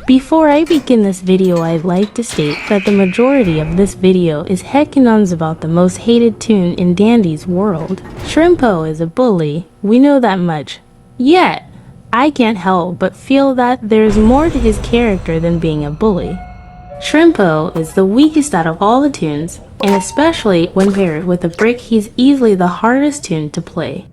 Before I begin this video, I'd like to state that the majority of this video is headcanons about the most hated toon in Dandy's world. Shrimpo is a bully, we know that much. Yet, I can't help but feel that there's more to his character than being a bully. Shrimpo is the weakest out of all the toons, and especially when paired with a brick, he's easily the hardest toon to play.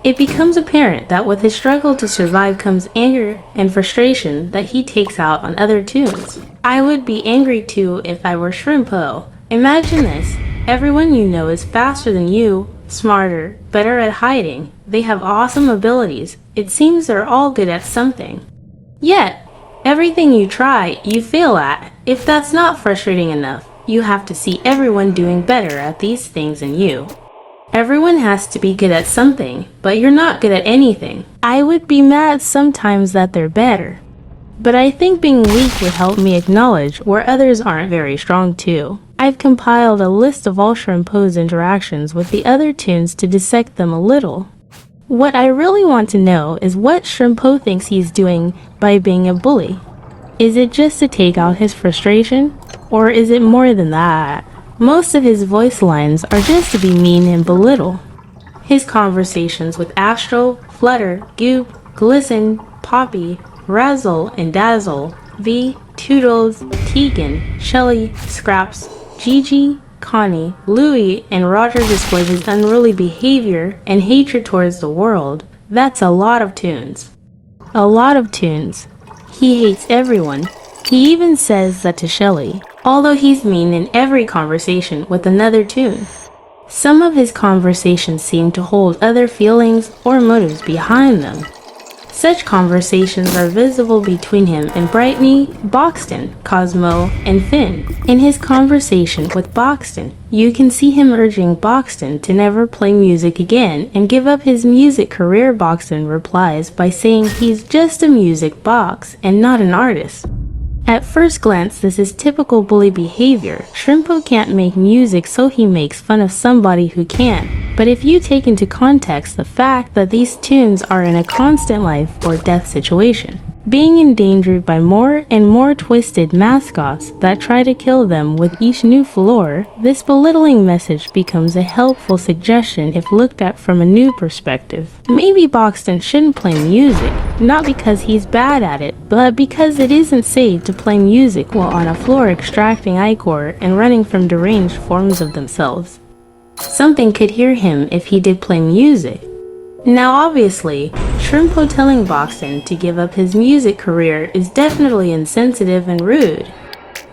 It becomes apparent that with his struggle to survive comes anger and frustration that he takes out on other toons. I would be angry too if I were Shrimpo. Imagine this, everyone you know is faster than you, smarter, better at hiding. They have awesome abilities. It seems they're all good at something. Yet, everything you try, you fail at. If that's not frustrating enough, you have to see everyone doing better at these things than you. Everyone has to be good at something, but you're not good at anything. I would be mad sometimes that they're better. But I think being weak would help me acknowledge where others aren't very strong too. I've compiled a list of all Shrimpo's interactions with the other toons to dissect them a little. What I really want to know is what Shrimpo thinks he's doing by being a bully. Is it just to take out his frustration? Or is it more than that? Most of his voice lines are just to be mean and belittle. His conversations with Astro, Flutter, Goop, Glisten, Poppy, Razzle and Dazzle, V, Toodles, Tegan, Shelly, Scraps, Gigi, Connie, Louie, and Roger displays his unruly behavior and hatred towards the world. That's a lot of toons. A lot of toons. He hates everyone. He even says that to Shelly, although he's mean in every conversation with another toon. Some of his conversations seem to hold other feelings or motives behind them. Such conversations are visible between him and Brightney, Boxton, Cosmo, and Finn. In his conversation with Boxton, you can see him urging Boxton to never play music again and give up his music career. Boxton replies by saying he's just a music box and not an artist. At first glance, this is typical bully behavior. Shrimpo can't make music, so he makes fun of somebody who can. But if you take into context the fact that these toons are in a constant life or death situation, being endangered by more and more twisted mascots that try to kill them with each new floor, this belittling message becomes a helpful suggestion if looked at from a new perspective. Maybe Boxton shouldn't play music, not because he's bad at it, but because it isn't safe to play music while on a floor extracting ichor and running from deranged forms of themselves. Something could hear him if he did play music. Now obviously, Shrimpo telling Boxton to give up his music career is definitely insensitive and rude.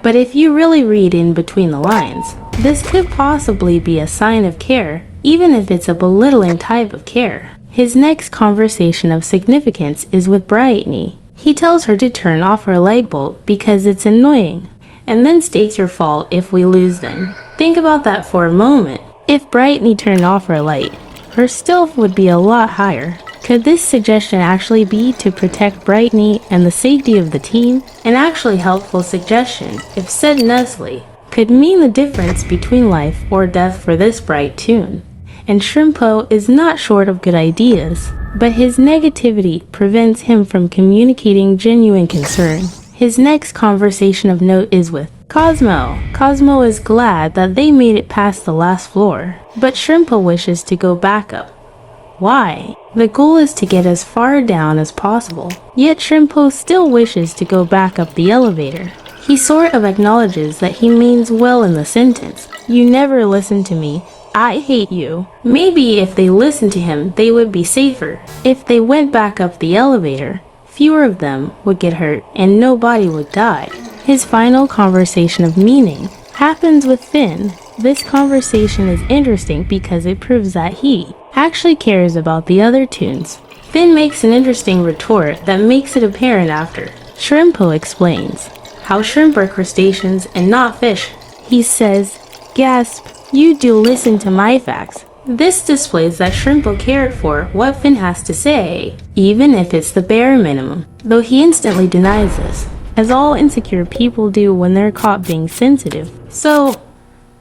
But if you really read in between the lines, this could possibly be a sign of care, even if it's a belittling type of care. His next conversation of significance is with Brightney. He tells her to turn off her light bulb because it's annoying, and then states your fault if we lose them. Think about that for a moment. If Brightney turned off her light, her stealth would be a lot higher. Could this suggestion actually be to protect Brightney and the safety of the team? An actually helpful suggestion, if said nicely, could mean the difference between life or death for this bright toon. And Shrimpo is not short of good ideas, but his negativity prevents him from communicating genuine concern. His next conversation of note is with Cosmo. Cosmo is glad that they made it past the last floor, but Shrimpo wishes to go back up. Why? The goal is to get as far down as possible, yet Shrimpo still wishes to go back up the elevator. He sort of acknowledges that he means well in the sentence. You never listen to me. I hate you. Maybe if they listened to him, they would be safer. If they went back up the elevator, fewer of them would get hurt and nobody would die. His final conversation of meaning happens with Finn. This conversation is interesting because it proves that he actually cares about the other toons. Finn makes an interesting retort that makes it apparent after. Shrimpo explains how shrimp are crustaceans and not fish. He says, gasp, you do listen to my facts. This displays that Shrimpo cared for what Finn has to say, even if it's the bare minimum, though he instantly denies this, as all insecure people do when they're caught being sensitive. So,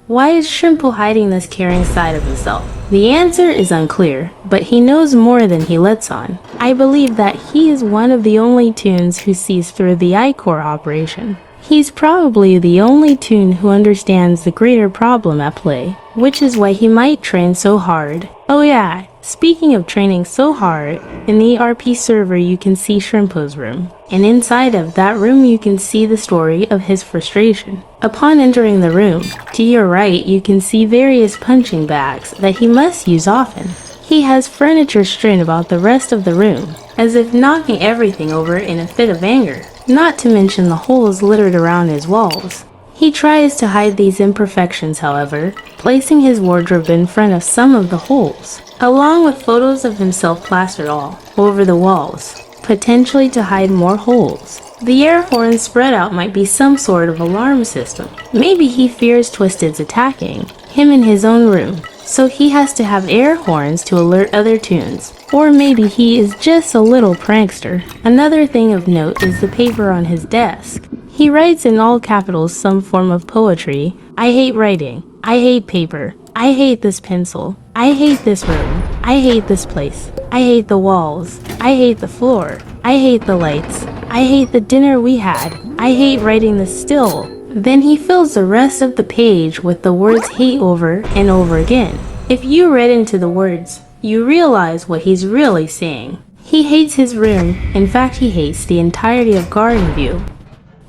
Why is Shrimpo hiding this caring side of himself? The answer is unclear, but he knows more than he lets on. I believe that he is one of the only toons who sees through the ichor operation. He's probably the only toon who understands the greater problem at play, which is why he might train so hard. Oh yeah, speaking of training so hard, in the RP server you can see Shrimpo's room, and inside of that room you can see the story of his frustration. Upon entering the room, to your right you can see various punching bags that he must use often. He has furniture strewn about the rest of the room, as if knocking everything over in a fit of anger, not to mention the holes littered around his walls. He tries to hide these imperfections, however, placing his wardrobe in front of some of the holes, along with photos of himself plastered all over the walls, potentially to hide more holes. The air horns spread out might be some sort of alarm system. Maybe he fears Twisted's attacking him in his own room, so he has to have air horns to alert other toons. Or maybe he is just a little prankster. Another thing of note is the paper on his desk. He writes in all capitals some form of poetry. I hate writing. I hate paper. I hate this pencil. I hate this room. I hate this place. I hate the walls. I hate the floor. I hate the lights. I hate the dinner we had. I hate writing this still. Then he fills the rest of the page with the words hate over and over again. If you read into the words, you realize what he's really saying. He hates his room. In fact, he hates the entirety of Garden View.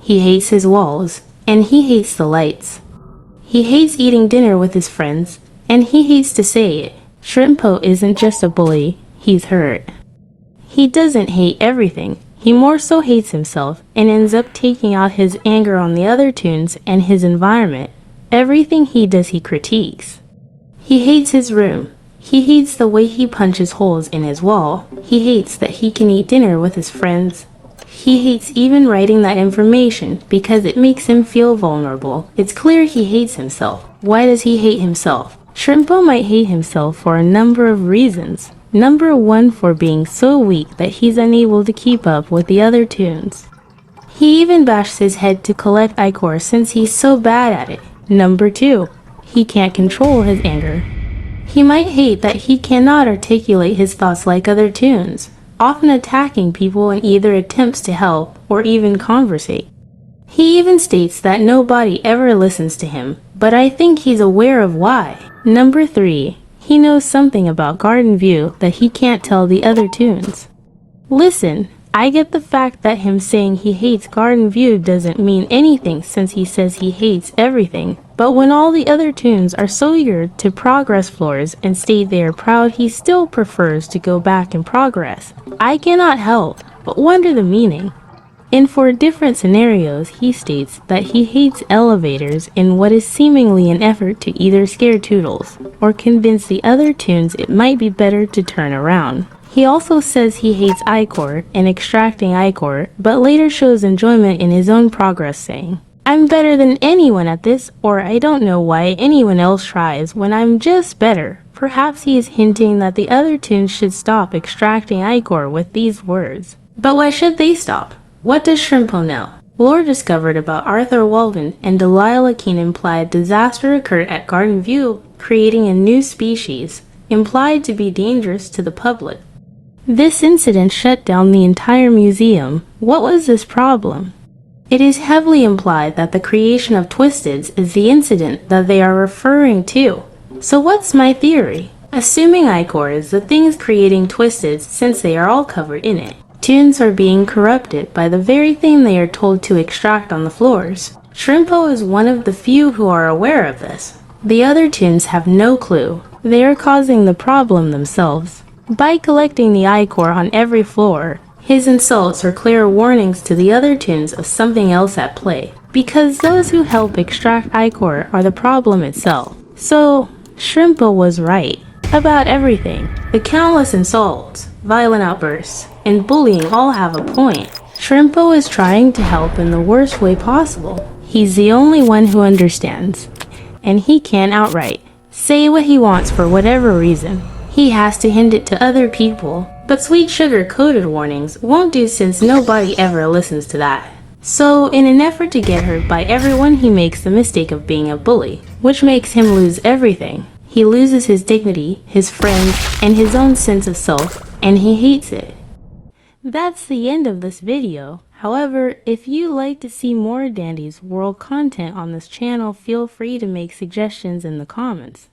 He hates his walls, and he hates the lights. He hates eating dinner with his friends, and he hates to say it. Shrimpo isn't just a bully, he's hurt. He doesn't hate everything. He more so hates himself and ends up taking out his anger on the other toons and his environment. Everything he does he critiques. He hates his room. He hates the way he punches holes in his wall. He hates that he can eat dinner with his friends. He hates even writing that information because it makes him feel vulnerable. It's clear he hates himself. Why does he hate himself? Shrimpo might hate himself for a number of reasons. Number 1, for being so weak that he's unable to keep up with the other toons. He even bashes his head to collect ichor since he's so bad at it. Number 2, he can't control his anger. He might hate that he cannot articulate his thoughts like other toons, often attacking people in either attempts to help or even conversate. He even states that nobody ever listens to him, but I think he's aware of why. Number 3, he knows something about Garden View that he can't tell the other toons. Listen, I get the fact that him saying he hates Garden View doesn't mean anything since he says he hates everything, but when all the other toons are so eager to progress floors and state they are proud, he still prefers to go back and progress. I cannot help but wonder the meaning. And for different scenarios, he states that he hates elevators in what is seemingly an effort to either scare Toodles or convince the other toons it might be better to turn around. He also says he hates ichor and extracting ichor, but later shows enjoyment in his own progress, saying, I'm better than anyone at this, or I don't know why anyone else tries when I'm just better. Perhaps he is hinting that the other toons should stop extracting ichor with these words. But why should they stop? What does Shrimpo know? Lore discovered about Arthur Walden and Delilah Keene implied disaster occurred at Garden View, creating a new species, implied to be dangerous to the public. This incident shut down the entire museum. What was this problem? It is heavily implied that the creation of Twisteds is the incident that they are referring to. So what's my theory? Assuming ichor is the things creating Twisteds since they are all covered in it. Toons are being corrupted by the very thing they are told to extract on the floors. Shrimpo is one of the few who are aware of this. The other toons have no clue. They are causing the problem themselves. By collecting the ichor on every floor, his insults are clear warnings to the other toons of something else at play, because those who help extract ichor are the problem itself. So, Shrimpo was right about everything. The countless insults, violent outbursts, and bullying all have a point. Shrimpo is trying to help in the worst way possible. He's the only one who understands, and he can't outright say what he wants for whatever reason. He has to hint it to other people, but sweet sugar-coated warnings won't do since nobody ever listens to that. So, in an effort to get hurt by everyone, he makes the mistake of being a bully, which makes him lose everything. He loses his dignity, his friends, and his own sense of self, and he hates it. That's the end of this video. However, if you like to see more Dandy's World content on this channel, feel free to make suggestions in the comments.